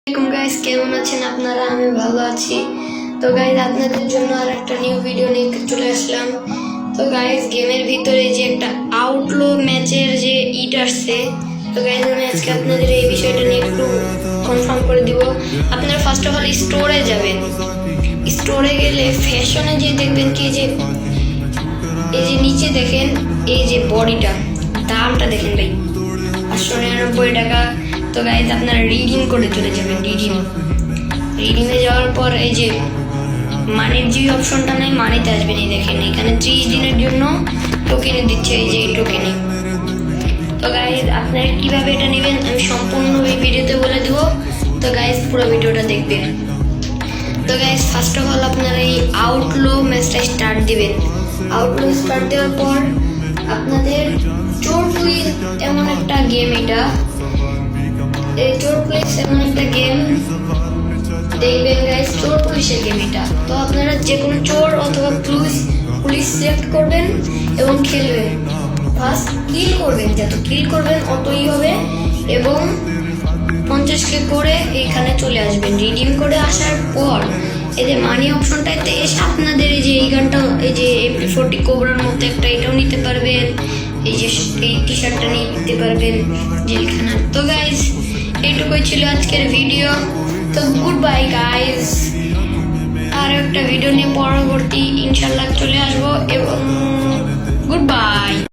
Guys কেমন আছেন আপনারা? আমি ভালো আছি। তো গাইস আপনাদের জন্য আর একটা নিউ ভিডিও নিয়ে চলে আসলাম। তো গাইস গেমের ভিতরে যে একটা আউটলো ম্যাচের যে ইট আসছে, তো গাইস আমি আজকে আপনাদের এই বিষয়টা নিয়ে একটু কনফার্ম করে দিব। আপনারা ফার্স্ট অফ অল স্টোরে যাবেন। স্টোরে গেলে ফ্যাশনে যে দেখবেন কি যে এই যে নিচে দেখেন এই যে বডিটা দামটা দেখেন ভাই 599 টাকা। তো গাইজ আপনারা রিডিং করে চলে যাবেন। রিডিংয়ে যাওয়ার পর এই যে মানির যে অপশনটা নেই মানিতে আসবেন। এই দেখেন এখানে 30 দিনের জন্য টোকেনে দিচ্ছে, এই যে এই টোকেনে। তো গাইজ আপনারা কিভাবে এটা নেবেন আমি সম্পূর্ণ এই ভিডিওতে বলে দেবো। তো গাইজ পুরো ভিডিওটা দেখবেন। তো গাইজ ফার্স্ট অফ অল আপনারা এই আউটলো ম্যাচটা স্টার্ট দিবেন। আউটলো স্টার্ট দেওয়ার পর আপনাদের চোর পুলিশ এমন একটা গেম, এটা এই চোর পুলিশ এমন একটা গেম দেখবেন গাইস, চোর পুলিশের গেম এটা। তো আপনারা যে কোনো চোর অথবা পুলিশ সিলেক্ট করবেন এবং খেলবেন। ফার্স্ট কিল করবেন, যত কিল করবেন অতই হবে। এবং 50কে করে এখানে চলে আসবেন। রিডিম করে আসার পর এই যে মানি অপশনটাতে এসে আপনাদের এই যে এই গানটা, এই যে MP40 কোবরার মতো একটা এটাও নিতে পারবেন। এই যে এই টি শার্টটা নিতে পারবেন জেলখানা। তো গাইজ এইটুকুই ছিল আজকের ভিডিও। তো গুড বাই গাইজ। আর একটা ভিডিও নিয়ে পরবর্তী ইনশাল্লাহ চলে আসবো এবং গুড বাই।